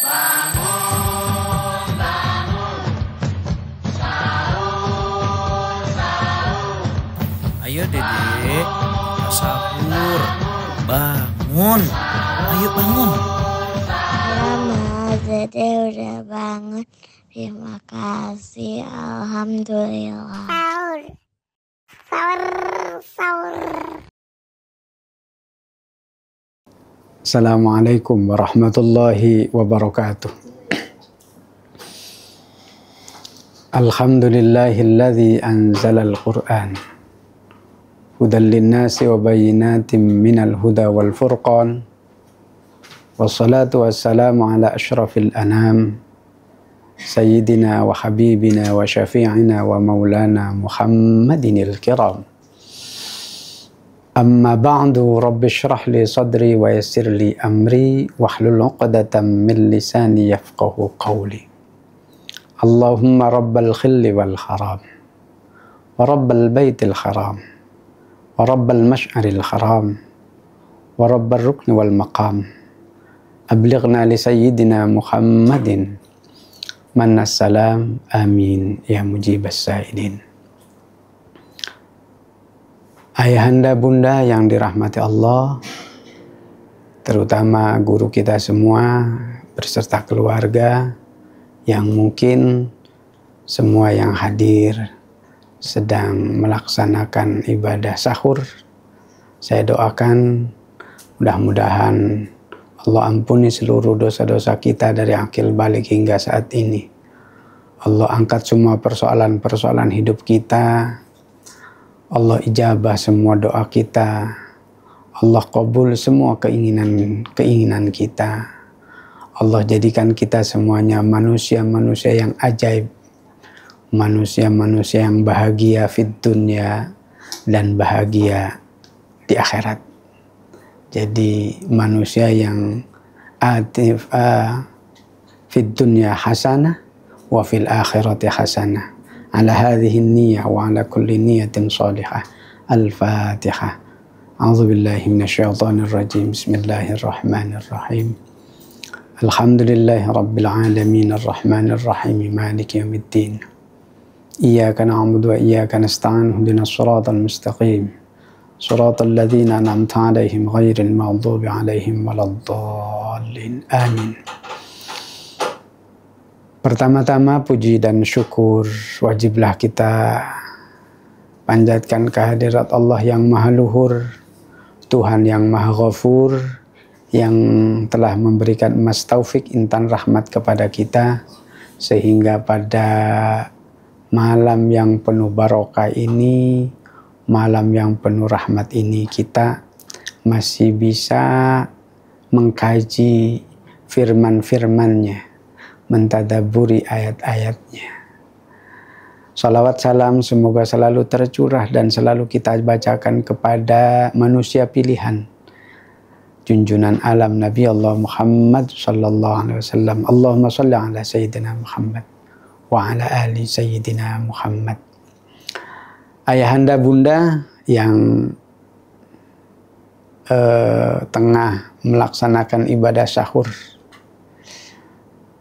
Bangun, bangun, sahur, sahur. Ayo Dedek, sahur. Bangun. Ayo bangun. Mama, Dede udah bangun. Terima kasih, alhamdulillah. Sahur, sahur, sahur. Assalamualaikum warahmatullahi wabarakatuh. Alhamdulillahilladzi anzalal Qur'an hudan linnasi wa bayyinatin minal huda wal furqan. Wassalatu wassalamu ala asyrafil anam sayyidina wa habibina wa syafi'ina wa maulana Muhammadinil kiram. Amma ba'du, rabbi syrah li sadri wa yassir li amri wahlul 'uqdatam min lisani yafqahu qawli. Allahumma rabbal khilli wal haram wa rabbal baitil haram wa rabbal mash'aril haram wa rabbal rukni wal maqam. Ablighna li sayyidina Muhammadin mannas salam, amin ya mujibas sa'ilin. Ayahanda bunda yang dirahmati Allah, terutama guru kita semua beserta keluarga yang mungkin semua yang hadir sedang melaksanakan ibadah sahur, saya doakan mudah-mudahan Allah ampuni seluruh dosa-dosa kita dari akil balik hingga saat ini. Allah angkat semua persoalan-persoalan hidup kita. Allah ijabah semua doa kita. Allah kabul semua keinginan kita. Allah jadikan kita semuanya manusia-manusia yang ajaib. Manusia-manusia yang bahagia fid dunya dan bahagia di akhirat. Jadi manusia yang atif fid dunya hasanah wa fil akhirati hasanah. Ala hadhihi niyyah wa ala kulli niyyatin salihah. Al-Fatihah. A'udzu billahi minasyaitonir rajim. Bismillahirrahmanirrahim. Alhamdulillahi rabbil alamin arrahmanir rahim maliki yaumiddin. Iyyaka na'budu wa iyyaka nasta'in ihdinas siratal mustaqim. Siratal ladzina an'amta 'alaihim ghairil maghdubi 'alaihim waladdallin. Amin. Pertama-tama puji dan syukur wajiblah kita panjatkan kehadirat Allah yang Maha Luhur, Tuhan yang Maha Ghafur, yang telah memberikan emas taufik intan rahmat kepada kita, sehingga pada malam yang penuh barokah ini, malam yang penuh rahmat ini, kita masih bisa mengkaji firman-firman-Nya, mentadaburi ayat-ayatnya. Salawat salam semoga selalu tercurah dan selalu kita bacakan kepada manusia pilihan, junjunan alam Nabi Allah Muhammad sallallahu alaihi wasallam. Allahumma shalli ala sayyidina Muhammad wa ala ali sayyidina Muhammad. Ayahanda bunda yang tengah melaksanakan ibadah sahur,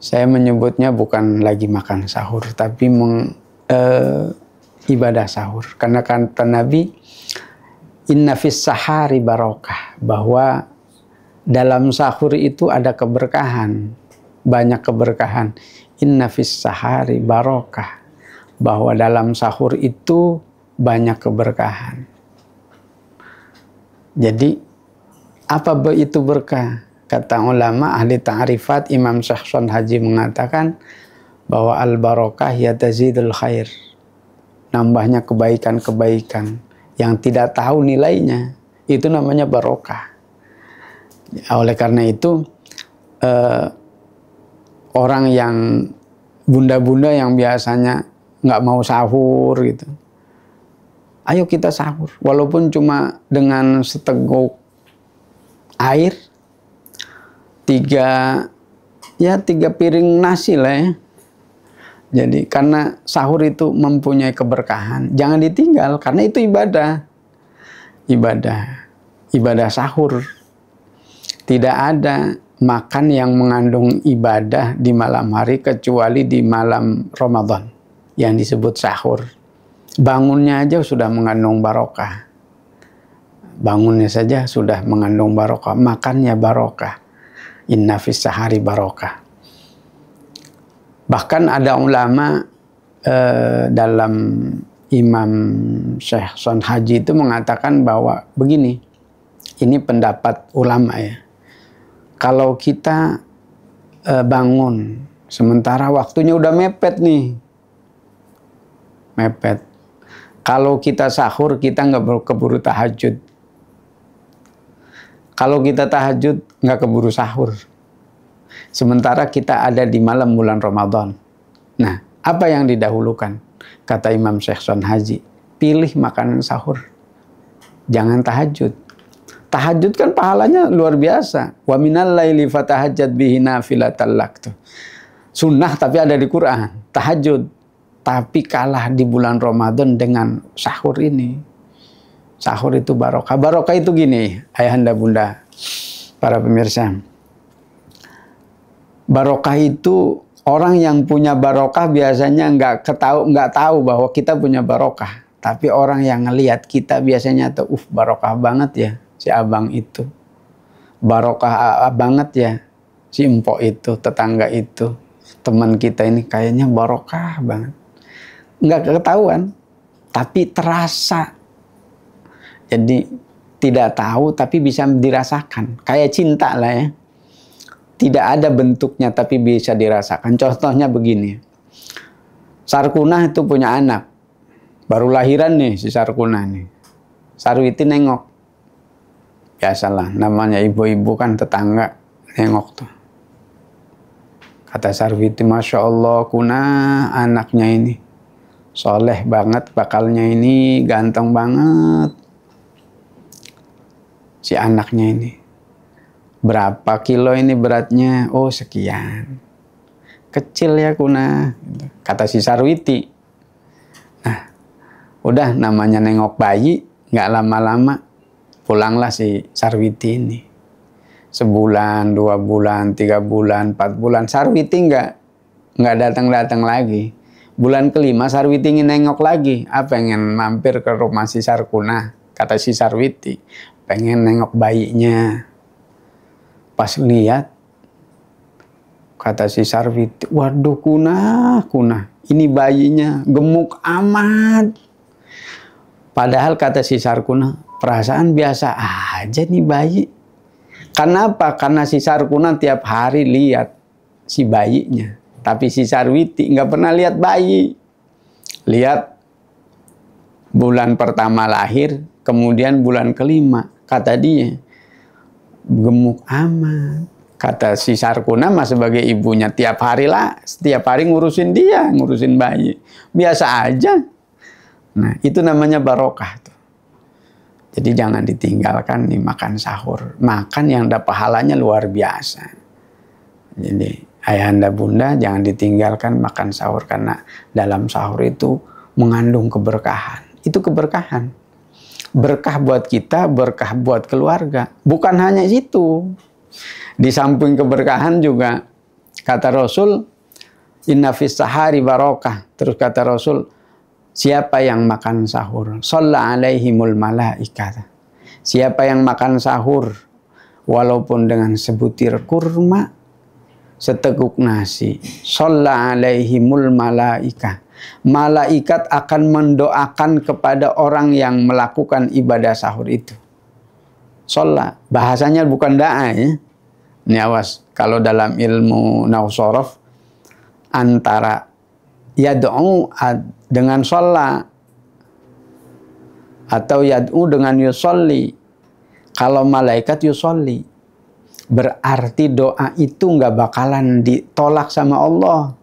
saya menyebutnya bukan lagi makan sahur, tapi ibadah sahur. Karena kata Nabi, inna fis sahari barokah, bahwa dalam sahur itu ada keberkahan, banyak keberkahan. Inna fis sahari barokah, bahwa dalam sahur itu banyak keberkahan. Jadi apa itu berkah? Kata ulama ahli ta'rifat, Imam Syahson Haji mengatakan bahwa al-barokah ya tazidul khair, nambahnya kebaikan-kebaikan yang tidak tahu nilainya, itu namanya barokah. Oleh karena itu orang yang bunda-bunda yang biasanya nggak mau sahur gitu, ayo kita sahur walaupun cuma dengan seteguk air, tiga piring nasi lah ya. Jadi karena sahur itu mempunyai keberkahan, jangan ditinggal karena itu ibadah sahur. Tidak ada makan yang mengandung ibadah di malam hari kecuali di malam Ramadan yang disebut sahur. Bangunnya aja sudah mengandung barokah. Bangunnya saja sudah mengandung barokah, makannya barokah. Inna fis sahari barokah. Bahkan ada ulama dalam Imam Syekh Son Haji itu mengatakan bahwa begini, ini pendapat ulama ya. Kalau kita bangun sementara waktunya udah mepet nih, mepet. Kalau kita sahur kita nggak keburu tahajud. Kalau kita tahajud nggak keburu sahur. Sementara kita ada di malam bulan Ramadan. Nah, apa yang didahulukan? Kata Imam Syekh Son Haji, pilih makanan sahur. Jangan tahajud. Tahajud kan pahalanya luar biasa. Wa minal laili fatahajjat bihi nafilatan lak. Sunnah tapi ada di Quran. Tahajud. Tapi kalah di bulan Ramadan dengan sahur ini. Sahur itu barokah. Barokah itu gini, ayahanda bunda, para pemirsa. Barokah itu orang yang punya barokah biasanya nggak tahu bahwa kita punya barokah. Tapi orang yang ngelihat kita biasanya tuh, barokah banget ya si abang itu. Barokah banget ya si empok itu, tetangga itu. Teman kita ini kayaknya barokah banget. Nggak ketahuan, tapi terasa. Jadi tidak tahu tapi bisa dirasakan. Kayak cinta lah ya. Tidak ada bentuknya tapi bisa dirasakan. Contohnya begini. Sarkunah itu punya anak. Baru lahiran nih si Sarkunah nih. Sarwiti nengok. Biasalah namanya ibu-ibu kan tetangga nengok tuh. Kata Sarwiti, Masya Allah Kunah anaknya ini. Soleh banget bakalnya ini. Ganteng banget. Si anaknya ini. Berapa kilo ini beratnya? Oh sekian. Kecil ya Kunah. Kata si Sarwiti. Nah, udah namanya nengok bayi. Nggak lama-lama pulanglah si Sarwiti ini. Sebulan, 2 bulan, 3 bulan, 4 bulan. Sarwiti nggak datang-datang lagi. Bulan kelima Sarwiti ingin nengok lagi. Pengen mampir ke rumah si Sarkunah. Kata si Sarwiti. Pengen nengok bayinya. Pas lihat, kata si Sarwiti, waduh Kunah, ini bayinya gemuk amat. Padahal kata si Sarkunah, perasaan biasa aja nih bayi. Karena apa? Karena si Sarkunah tiap hari lihat si bayinya. Tapi si Sarwiti nggak pernah lihat bayi. Lihat bulan pertama lahir, kemudian bulan kelima. Kata dia, gemuk amat. Kata si Sarkunah sebagai ibunya setiap hari ngurusin dia, ngurusin bayi. Biasa aja. Nah, itu namanya barokah tuh. Jadi jangan ditinggalkan nih makan sahur. Makan yang ada pahalanya luar biasa. Jadi ayahanda bunda jangan ditinggalkan makan sahur karena dalam sahur itu mengandung keberkahan. Itu keberkahan. Berkah buat kita, berkah buat keluarga. Bukan hanya itu. Di samping keberkahan juga kata Rasul, inna fis sahari barokah. Terus kata Rasul, siapa yang makan sahur? Shalla alaihimul malaikat. Siapa yang makan sahur walaupun dengan sebutir kurma, seteguk nasi, shalla alaihimul malaikat. Malaikat akan mendoakan kepada orang yang melakukan ibadah sahur itu. Sholat, bahasanya bukan da'a ya. Ini awas, kalau dalam ilmu nausorof, antara yad'u dengan sholat, atau yad'u dengan yusolli. Kalau malaikat yusolli, berarti doa itu nggak bakalan ditolak sama Allah.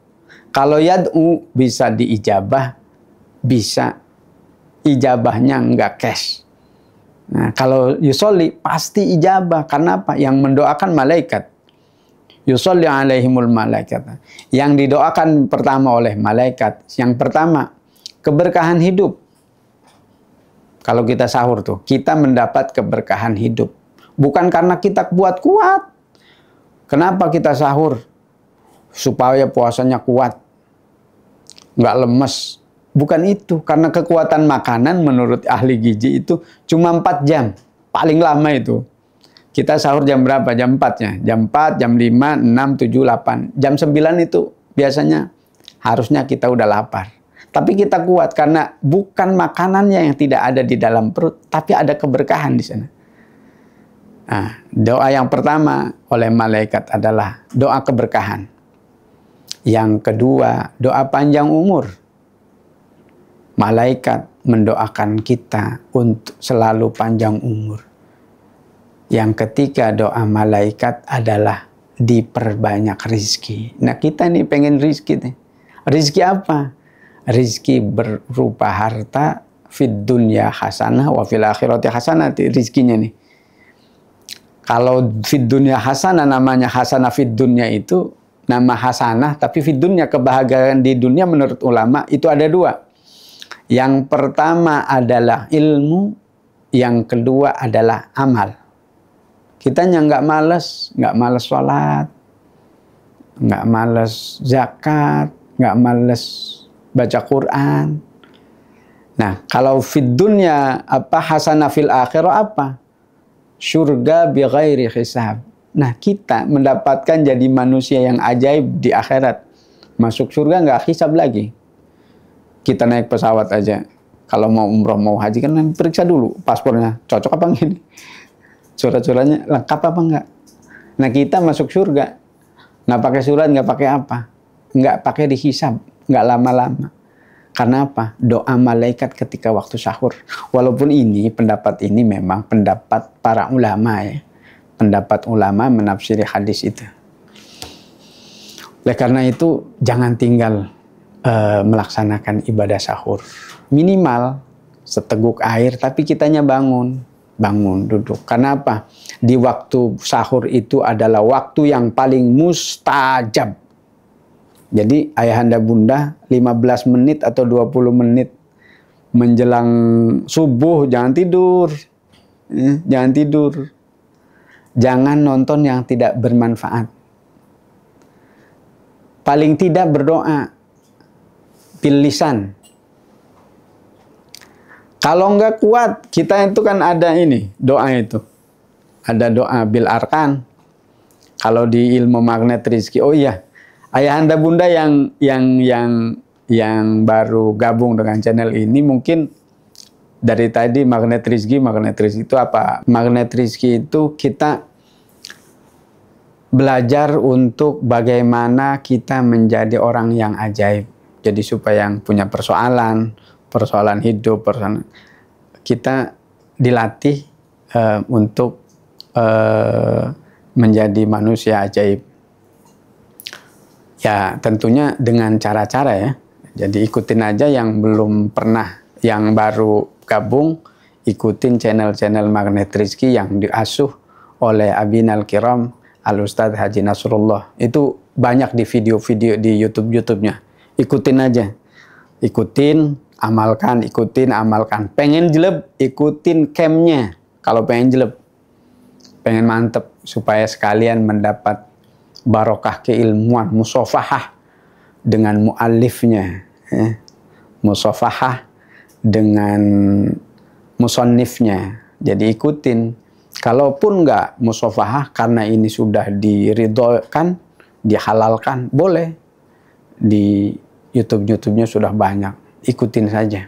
Kalau yad'u bisa diijabah, bisa ijabahnya nggak cash. Nah, kalau yusolli pasti ijabah. Karena apa? Yang mendoakan malaikat. Yusolli alaihimul malaikat. Yang didoakan pertama oleh malaikat. Yang pertama, keberkahan hidup. Kalau kita sahur tuh, kita mendapat keberkahan hidup. Bukan karena kita buat kuat. Kenapa kita sahur? Supaya puasanya kuat, nggak lemes. Bukan itu, karena kekuatan makanan menurut ahli gizi itu cuma 4 jam, paling lama itu. Kita sahur jam berapa? Jam 4-nya. Jam 4, jam 5, 6, 7, 8. Jam 9 itu biasanya harusnya kita udah lapar. Tapi kita kuat karena bukan makanannya yang tidak ada di dalam perut, tapi ada keberkahan di sana. Nah, doa yang pertama oleh malaikat adalah doa keberkahan. Yang kedua, doa panjang umur. Malaikat mendoakan kita untuk selalu panjang umur. Yang ketiga, doa malaikat adalah diperbanyak rizki. Nah, kita nih pengen rizki nih. Rizki apa? Rizki berupa harta, fid dunya hasanah wa fil akhirati hasanah, rizkinya nih. Kalau fid dunya hasanah, namanya hasanah fid dunya itu nama hasanah, tapi fid dunya, kebahagiaan di dunia menurut ulama itu ada 2. Yang pertama adalah ilmu, yang kedua adalah amal. Kitanya nggak males sholat, nggak males zakat, nggak males baca Quran. Nah, kalau fid dunya apa, hasanah fil akhirah apa? Surga bi ghairi hisab. Nah, kita mendapatkan jadi manusia yang ajaib di akhirat. Masuk surga nggak hisab lagi. Kita naik pesawat aja, kalau mau umroh mau haji kan periksa dulu paspornya cocok apa enggak, surat-suratnya lengkap apa enggak. Nah, kita masuk surga nggak pakai surat, nggak pakai apa, nggak pakai dihisab, nggak lama-lama. Karena apa? Doa malaikat ketika waktu sahur. Walaupun ini pendapat ini memang pendapat para ulama ya, pendapat ulama menafsiri hadis itu. Oleh karena itu jangan tinggal melaksanakan ibadah sahur. Minimal seteguk air, tapi kitanya bangun duduk. Karena apa? Di waktu sahur itu adalah waktu yang paling mustajab. Jadi ayahanda bunda 15 menit atau 20 menit menjelang subuh jangan tidur. Jangan tidur. Jangan nonton yang tidak bermanfaat. Paling tidak berdoa bil lisan. Kalau nggak kuat, kita itu kan ada ini doa itu, ada doa bil arkan. Kalau di ilmu magnet rizki, oh iya, ayahanda bunda yang baru gabung dengan channel ini mungkin dari tadi magnet rizki itu apa? Magnet rizki itu kita belajar untuk bagaimana kita menjadi orang yang ajaib. Jadi supaya yang punya persoalan hidup, kita dilatih untuk menjadi manusia ajaib. Ya tentunya dengan cara-cara ya. Jadi ikutin aja yang belum pernah, yang baru gabung, ikutin channel-channel Magnet Rizki yang diasuh oleh Abinal Kiram Al-Ustadz Haji Nasrullah. Itu banyak di video-video di YouTube-nya. Ikutin aja, ikutin, amalkan, pengen jeleb, ikutin campnya. Kalau pengen jeleb, pengen mantep, supaya sekalian mendapat barokah keilmuan, musofahah dengan muallifnya, musofahah dengan musonnifnya. Jadi ikutin. Kalaupun nggak musofahah karena ini sudah diridhokan, dihalalkan, boleh. Di YouTube-nya sudah banyak, ikutin saja.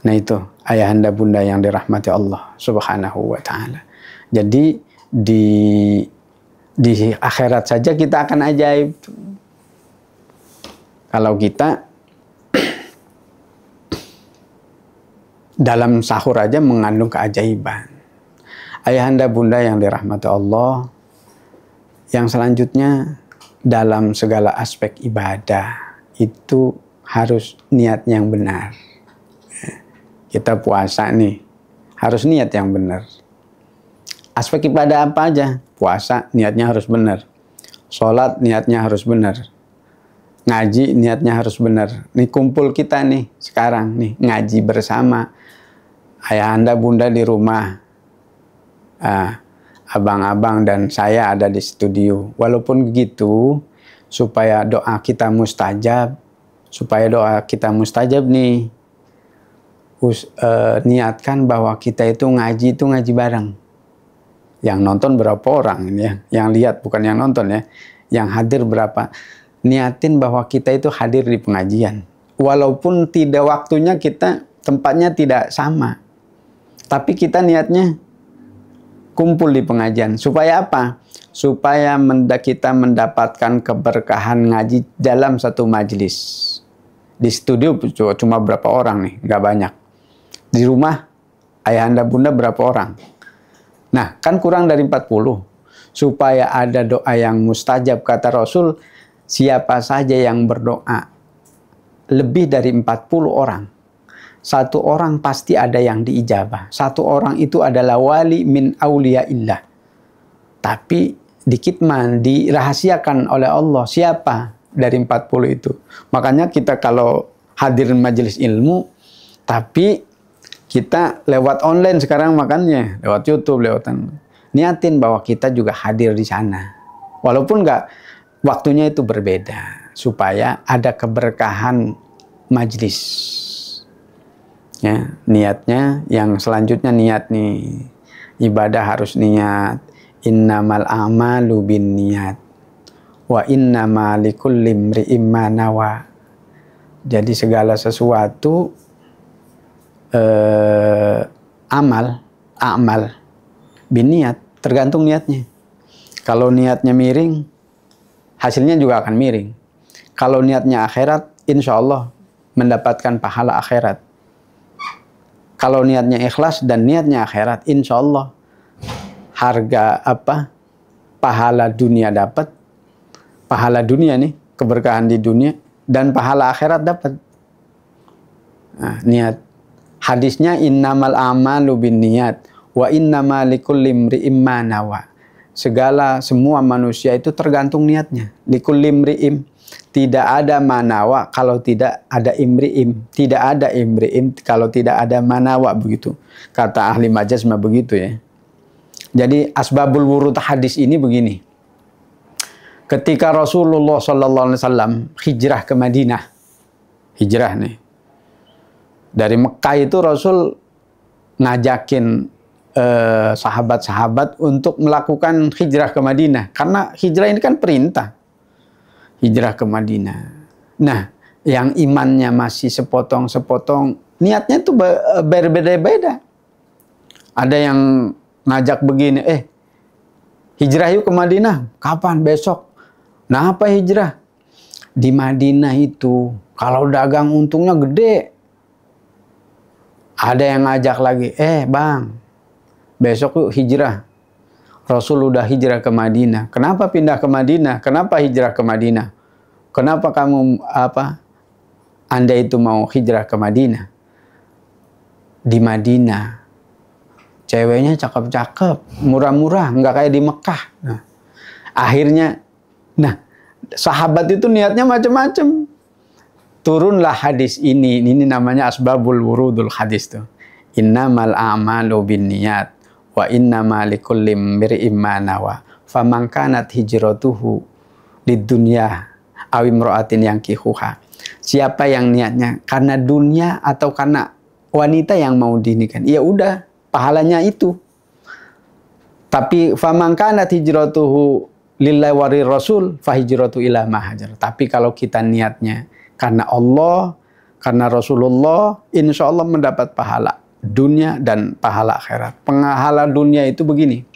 Nah itu ayahanda bunda yang dirahmati Allah Subhanahu wa Ta'ala. Jadi di akhirat saja kita akan ajaib. Kalau kita dalam sahur aja mengandung keajaiban. Ayahanda bunda yang dirahmati Allah, yang selanjutnya dalam segala aspek ibadah itu harus niat yang benar. Kita puasa nih, harus niat yang benar. Aspek ibadah apa aja? Puasa niatnya harus benar. Sholat niatnya harus benar. Ngaji niatnya harus benar. Nih kumpul kita nih sekarang nih ngaji bersama. Ayahanda bunda di rumah. abang-abang dan saya ada di studio. Walaupun begitu, supaya doa kita mustajab, nih, niatkan bahwa kita itu ngaji bareng. Yang nonton berapa orang ini ya? Yang lihat bukan yang nonton ya. Yang hadir berapa? Niatin bahwa kita itu hadir di pengajian. Walaupun tidak waktunya tempatnya tidak sama. Tapi kita niatnya kumpul di pengajian. Supaya apa? Supaya kita mendapatkan keberkahan ngaji dalam satu majelis. Di studio cuma berapa orang nih? Nggak banyak. Di rumah ayahanda bunda berapa orang? Nah, kan kurang dari 40. Supaya ada doa yang mustajab, kata Rasul, siapa saja yang berdoa lebih dari 40 orang, satu orang pasti ada yang diijabah. Satu orang itu adalah wali min auliyaillah. Tapi dikitman dirahasiakan oleh Allah siapa dari 40 itu. Makanya kita kalau hadirin majelis ilmu, tapi kita lewat online sekarang makanya, lewat YouTube, niatin bahwa kita juga hadir di sana. Walaupun waktunya itu berbeda, supaya ada keberkahan majelis. Ya, niatnya yang selanjutnya niat nih. Ibadah harus niat. Innamal a'malu binniyat. Wa innama likulli imri'in ma nawa. Jadi segala sesuatu amal biniat, tergantung niatnya. Kalau niatnya miring, hasilnya juga akan miring. Kalau niatnya akhirat, insya Allah mendapatkan pahala akhirat. Kalau niatnya ikhlas dan niatnya akhirat, insya Allah pahala dunia dapat, pahala dunia nih, keberkahan di dunia, dan pahala akhirat dapat. Nah, niat. Hadisnya innamal a'malu binniyat wa innama likulli imri'in ma nawa. Semua manusia itu tergantung niatnya. Likulli imri'in, tidak ada manawa kalau tidak ada imri'im. Tidak ada imri'im kalau tidak ada manawa, begitu. Kata ahli majaz mah begitu ya. Jadi asbabul wurud hadis ini begini. Ketika Rasulullah SAW hijrah ke Madinah, hijrah nih, dari Mekah itu Rasul ngajakin sahabat-sahabat untuk melakukan hijrah ke Madinah. Karena hijrah ini kan perintah. Hijrah ke Madinah. Nah, yang imannya masih sepotong-sepotong, niatnya tuh berbeda-beda. Ada yang ngajak begini, hijrah yuk ke Madinah. Kapan? Besok. Nah, apa hijrah? Di Madinah itu, kalau dagang untungnya gede. Ada yang ngajak lagi, bang, besok yuk hijrah. Rasul udah hijrah ke Madinah. Kenapa pindah ke Madinah? Kenapa hijrah ke Madinah? Kenapa Anda itu mau hijrah ke Madinah? Di Madinah, ceweknya cakep-cakep, murah-murah, nggak kayak di Mekah. Nah, akhirnya, sahabat itu niatnya macam-macam. Turunlah hadis ini namanya asbabul wurudul hadis tuh. Innamal a'malu binniyat wa innama likulli imri'in ma nawa. Faman kanat hijratuhu lidunya aw imra'atin yankihuha. Siapa yang niatnya karena dunia atau karena wanita yang mau dinikahin, ya udah pahalanya itu. Tapi faman kanat hijratuhu lillahi wa rasul fa hijratu ila ma hajar. Tapi kalau kita niatnya karena Allah, karena Rasulullah, insya Allah mendapat pahala dunia dan pahala akhirat. Pahala dunia itu begini,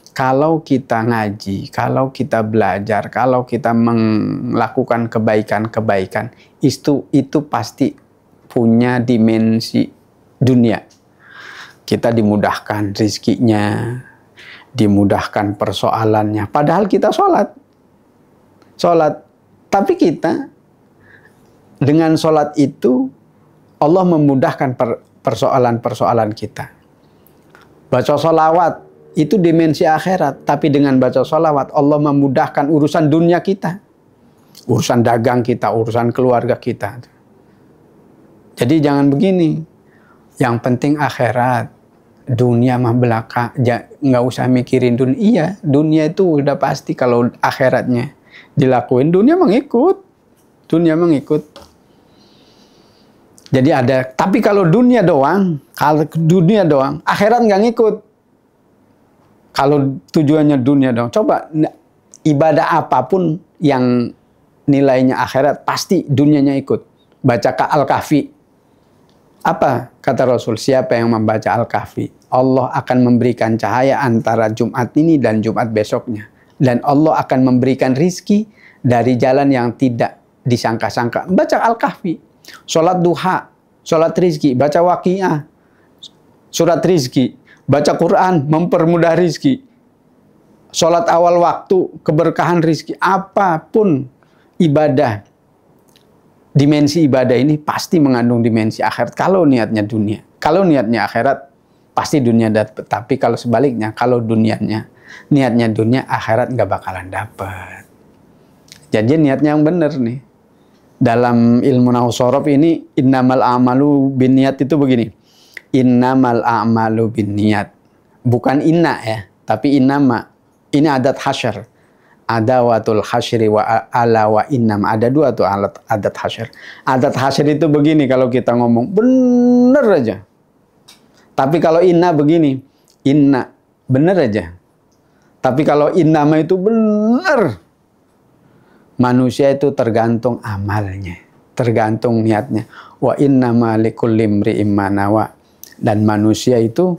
kalau kita ngaji, kalau kita belajar, kalau kita melakukan kebaikan-kebaikan, itu pasti punya dimensi dunia. Kita dimudahkan rizkinya, dimudahkan persoalannya. Padahal kita sholat. Tapi kita dengan sholat itu Allah memudahkan persoalan-persoalan kita. Baca sholawat itu dimensi akhirat. Tapi dengan baca sholawat Allah memudahkan urusan dunia kita. Urusan dagang kita, urusan keluarga kita. Jadi jangan begini. Yang penting akhirat. dunia mah belaka, nggak usah mikirin dunia. Iya, dunia itu udah pasti kalau akhiratnya dilakuin, dunia mengikut. Dunia mengikut. Jadi ada, tapi kalau dunia doang, akhirat nggak ngikut. Kalau tujuannya dunia doang, coba ibadah apapun yang nilainya akhirat, pasti dunianya ikut. Baca Al-Kahfi. Apa kata Rasul? Siapa yang membaca Al-Kahfi, Allah akan memberikan cahaya antara Jumat ini dan Jumat besoknya. Dan Allah akan memberikan rizki dari jalan yang tidak disangka-sangka. Baca Al-Kahfi. Sholat duha, sholat rizki, baca Waqiah, surat rizki, baca Quran, mempermudah rizki. Sholat awal waktu, keberkahan rizki. Apapun ibadah, dimensi ibadah ini pasti mengandung dimensi akhirat. Kalau niatnya dunia, kalau niatnya akhirat, pasti dunia dapat. Tapi kalau sebaliknya, kalau niatnya dunia, akhirat nggak bakalan dapat. Jadi niatnya yang benar nih. Dalam ilmu nahwu shorof ini, innamal a'malu binniyat itu begini. Innamal a'malu binniyat. Bukan inna ya, tapi innama. Ini adat hasyr. Adawatul hasyri wa ala wa innam. Ada dua tuh adat hasyr. Adat hasyr itu begini kalau kita ngomong. Bener aja. Tapi kalau inna begini. Inna. Bener aja. Tapi kalau innama itu bener. Manusia itu tergantung amalnya. Tergantung niatnya. Wa innama likulli imri'in ma nawa. Dan manusia itu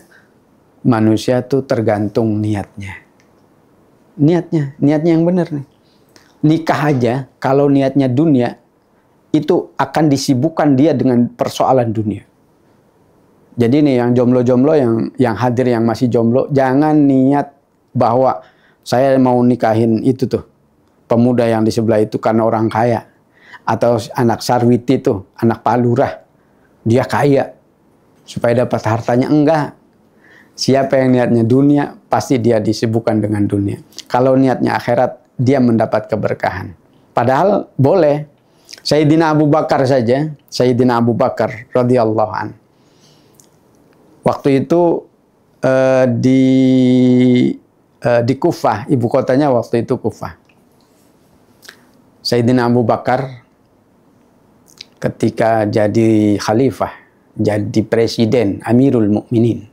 tergantung niatnya. Niatnya yang benar nih. Nikah aja kalau niatnya dunia, itu akan disibukkan dia dengan persoalan dunia. Jadi nih yang jomblo-jomblo, yang hadir yang masih jomblo, jangan niat bahwa saya mau nikahin itu tuh pemuda yang di sebelah itu karena orang kaya, atau anak Sarwiti tuh, anak Pak Lurah, dia kaya supaya dapat hartanya. Enggak. Siapa yang niatnya dunia, pasti dia disibukkan dengan dunia. Kalau niatnya akhirat, dia mendapat keberkahan. Padahal boleh. Sayyidina Abu Bakar saja, Sayyidina Abu Bakar radhiyallahu an. Waktu itu di Kufah, ibu kotanya waktu itu Kufah. Sayyidina Abu Bakar ketika jadi khalifah, jadi presiden, Amirul Mukminin.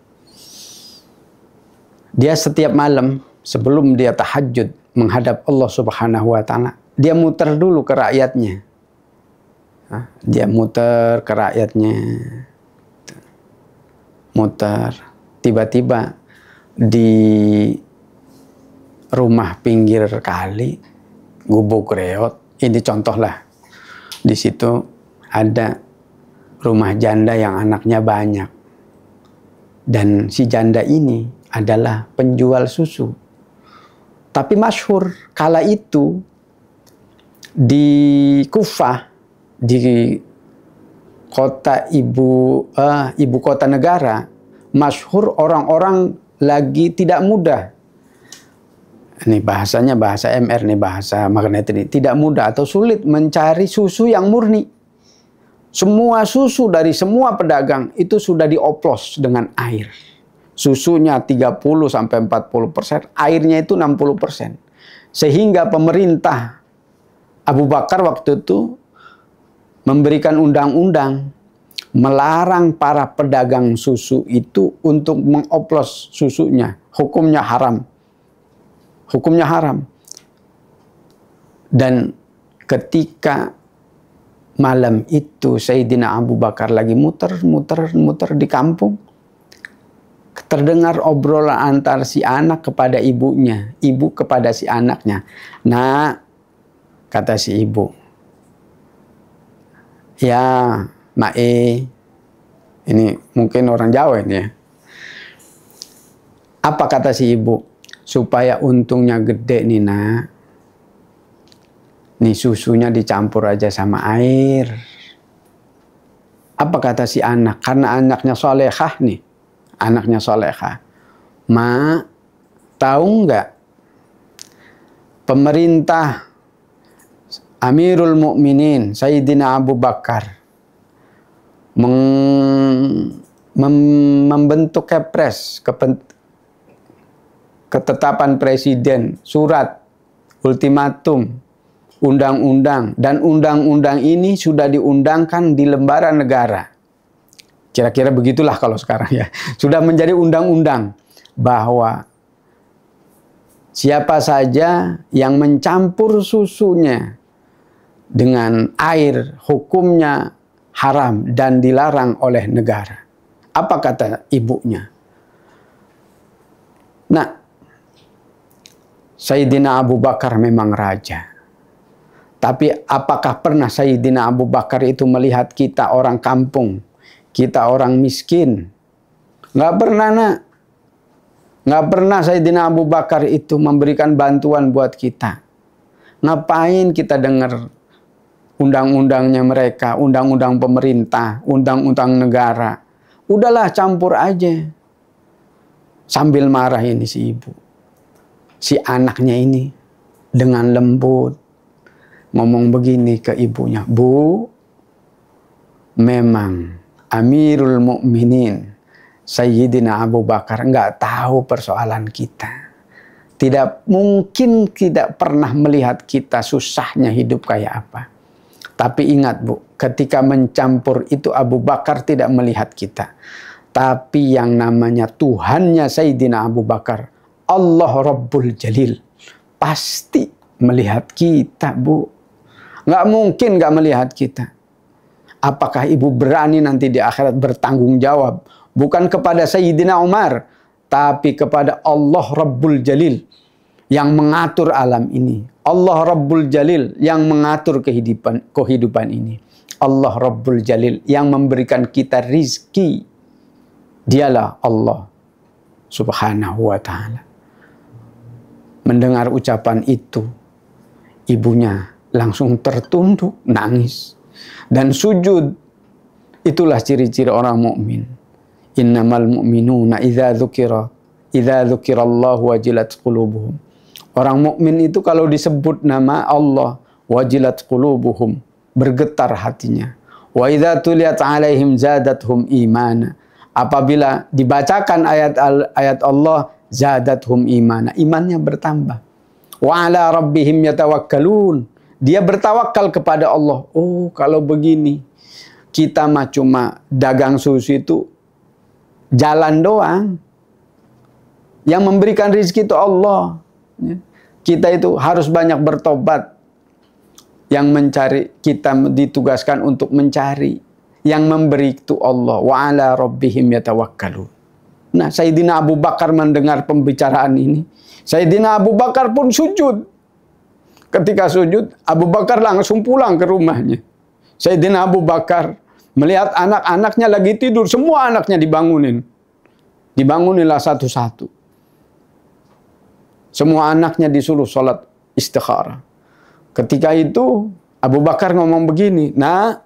Dia setiap malam sebelum dia tahajud menghadap Allah Subhanahu wa taala, dia muter dulu ke rakyatnya. Dia muter ke rakyatnya. Muter. Tiba-tiba di rumah pinggir kali, Gubuk Reot, ini contohlah. Di situ ada rumah janda yang anaknya banyak. Dan si janda ini adalah penjual susu. Tapi masyhur kala itu di Kufah, di kota ibu kota negara, masyhur orang-orang lagi tidak mudah. Ini bahasanya bahasa MR nih, bahasa magnet ini. Tidak mudah atau sulit mencari susu yang murni. Semua susu dari semua pedagang itu sudah dioplos dengan air. Susunya 30-40%, airnya itu 60%. Sehingga pemerintah Abu Bakar waktu itu memberikan undang-undang melarang para pedagang susu itu untuk mengoplos susunya. Hukumnya haram. Hukumnya haram. Dan ketika malam itu Sayyidina Abu Bakar lagi muter di kampung, terdengar obrolan antar si anak kepada ibunya, ibu kepada si anaknya. Nah, kata si ibu, ya Mae, ini mungkin orang Jawa ini ya. Apa kata si ibu? Supaya untungnya gede nih nak, nih susunya dicampur aja sama air. Apa kata si anak? Karena anaknya solehah nih. Anaknya solehah. Ma, tahu nggak? Pemerintah Amirul Mukminin Sayyidina Abu Bakar membentuk kepres, ketetapan presiden, surat, ultimatum, undang-undang, dan undang-undang ini sudah diundangkan di lembaran negara. Kira-kira begitulah kalau sekarang ya. Sudah menjadi undang-undang bahwa siapa saja yang mencampur susunya dengan air, hukumnya haram dan dilarang oleh negara. Apa kata ibunya? Nah, Sayyidina Abu Bakar memang raja. Tapi apakah pernah Sayyidina Abu Bakar itu melihat kita orang kampung, kita orang miskin? Nggak pernah, nak. Nggak pernah Sayyidina Abu Bakar itu memberikan bantuan buat kita. Ngapain kita dengar undang-undangnya mereka, undang-undang pemerintah, undang-undang negara? Udahlah, campur aja. Sambil marah ini si ibu. Si anaknya ini dengan lembut ngomong begini ke ibunya, Bu, memang Amirul Mukminin Sayyidina Abu Bakar nggak tahu persoalan kita. Tidak mungkin tidak pernah melihat kita susahnya hidup kayak apa. Tapi ingat, Bu, ketika mencampur itu Abu Bakar tidak melihat kita. Tapi yang namanya Tuhannya Sayyidina Abu Bakar, Allah Rabbul Jalil, pasti melihat kita, Bu. Nggak mungkin nggak melihat kita. Apakah ibu berani nanti di akhirat bertanggung jawab? Bukan kepada Sayyidina Umar, tapi kepada Allah Rabbul Jalil yang mengatur alam ini. Allah Rabbul Jalil yang mengatur kehidupan ini. Allah Rabbul Jalil yang memberikan kita rizki. Dialah Allah Subhanahu wa ta'ala. Mendengar ucapan itu, ibunya langsung tertunduk, nangis dan sujud. Itulah ciri-ciri orang mukmin. Innamal mu'minuna idza dzukirallahu wajilat qulubuhum. Orang mukmin itu kalau disebut nama Allah, wajilat qulubuhum, bergetar hatinya. Wa idza tuliyat alaihim zadathum imana. Apabila dibacakan ayat Allah, zadathum imana, imannya bertambah. Wa ala rabbihim yatawakkalun. Dia bertawakal kepada Allah. Oh, kalau begini, kita mah cuma dagang susu itu jalan doang. Yang memberikan rezeki itu Allah. Kita itu harus banyak bertobat. Yang mencari, kita ditugaskan untuk mencari. Yang memberi itu Allah. Wa ala rabbihim yatawakkalun. Nah, Sayyidina Abu Bakar mendengar pembicaraan ini. Sayyidina Abu Bakar pun sujud. Ketika sujud, Abu Bakar langsung pulang ke rumahnya. Sayyidina Abu Bakar melihat anak-anaknya lagi tidur. Semua anaknya dibangunin. Dibangunilah satu-satu. Semua anaknya disuruh sholat istikharah. Ketika itu Abu Bakar ngomong begini, nah,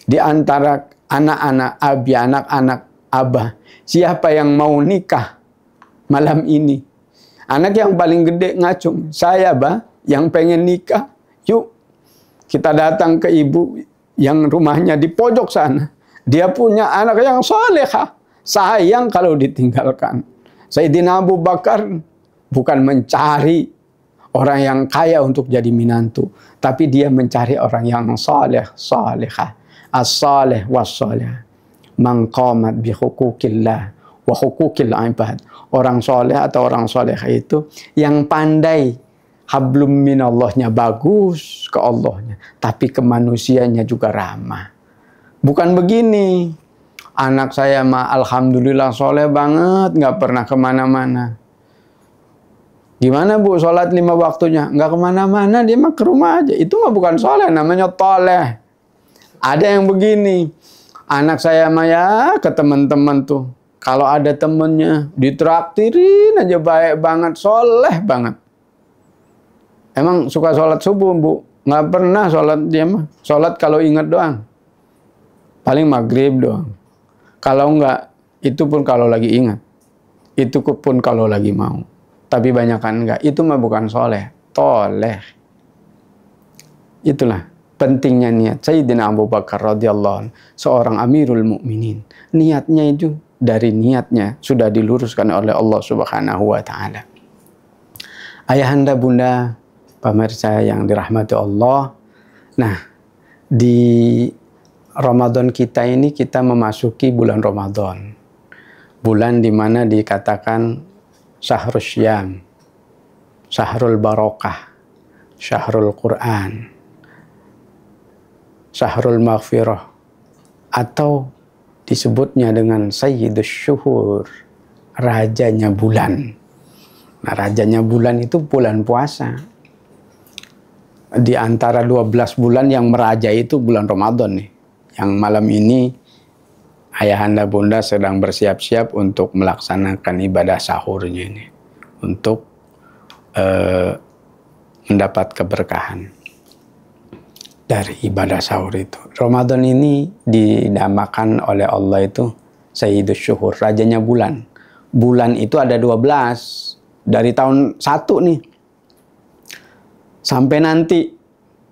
di antara anak-anak abi, anak-anak abah, siapa yang mau nikah malam ini? Anak yang paling gede ngacung, saya, Bah, yang pengen nikah. Yuk, kita datang ke ibu yang rumahnya di pojok sana. Dia punya anak yang salehah. Sayang kalau ditinggalkan. Sayyidina Abu Bakar bukan mencari orang yang kaya untuk jadi minantu, tapi dia mencari orang yang saleh, salehah. As-saleh was-saleh. Man qamat bi hukukillah wa hukukil ibad. Orang soleh atau orang soleh itu yang pandai hablum minallahnya, bagus ke Allahnya, tapi ke manusianya juga ramah. Bukan begini, anak saya mah alhamdulillah soleh banget, nggak pernah kemana-mana. Gimana, Bu, sholat 5 waktunya? Nggak kemana-mana, dia mah ke rumah aja. Itu mah bukan soleh, namanya toleh. Ada yang begini, anak saya mah ya ke teman-teman tuh, kalau ada temennya ditraktirin aja, baik banget, soleh banget. Emang suka sholat subuh, Bu? Nggak pernah sholat dia mah. Sholat kalau ingat doang. Paling maghrib doang. Kalau enggak, itu pun kalau lagi ingat. Itu pun kalau lagi mau. Tapi banyakan enggak. Itu mah bukan soleh, toleh. Itulah pentingnya niat. Sayyidina Abu Bakar radhiyallahu anhu, seorang Amirul Mukminin, niatnya itu dari niatnya sudah diluruskan oleh Allah Subhanahu wa taala. Ayahanda bunda pemirsa yang dirahmati Allah. Nah, di Ramadan kita ini kita memasuki bulan Ramadan. Bulan di mana dikatakan Syahrul Syam, Syahrul Barokah, Syahrul Quran, Syahrul Maghfirah, atau disebutnya dengan Sayyidus Syuhur, rajanya bulan. Nah, rajanya bulan itu bulan puasa. Di antara 12 bulan yang meraja itu bulan Ramadan nih. Yang malam ini ayahanda bunda sedang bersiap-siap untuk melaksanakan ibadah sahurnya ini. Untuk mendapat keberkahan dari ibadah sahur itu. Ramadan ini dinamakan oleh Allah itu Sayyidus Syuhur, rajanya bulan. Bulan itu ada 12. Dari tahun 1 nih. Sampai nanti.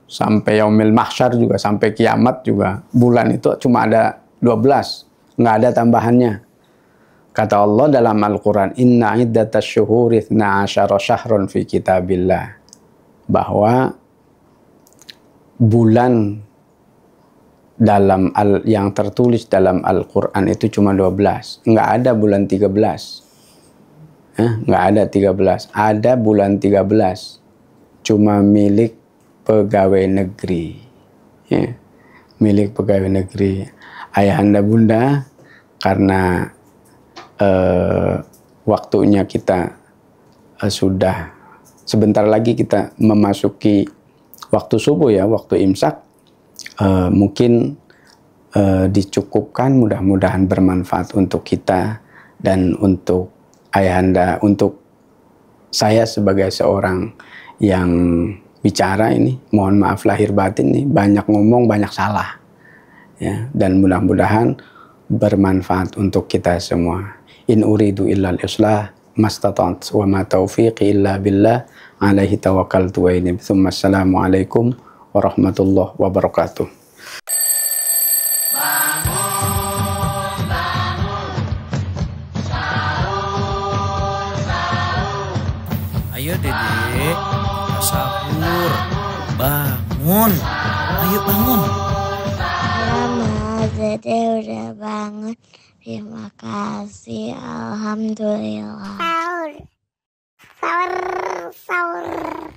Sampai Yaumil Mahsyar juga, sampai kiamat juga. Bulan itu cuma ada 12. Nggak ada tambahannya. Kata Allah dalam Al-Quran, Inna iddatas syuhuri 12 syahrun fi kitabillah. Bahwa bulan yang tertulis dalam Al-Quran itu cuma 12. Nggak ada bulan 13. Nggak ada 13. Ada bulan 13. Cuma milik pegawai negeri. Ya. Milik pegawai negeri. Ayahanda bunda, karena waktunya kita sudah sebentar lagi kita memasuki waktu subuh ya, waktu imsak. Mungkin dicukupkan, mudah-mudahan bermanfaat untuk kita dan untuk ayahanda, untuk saya sebagai seorang yang bicara ini, mohon maaf lahir batin nih, banyak ngomong banyak salah ya, dan mudah-mudahan bermanfaat untuk kita semua. In uridu illal islah mastata'tu wa ma taufiqi illa billah alaihi tawakkaltu wa ilayhi. Assalamualaikum warahmatullahi wabarakatuh. Ayo Dedek, sahur, bangun, ayo bangun. Mama, Dede udah bangun. Terima kasih, alhamdulillah. Sahur, sahur, sahur.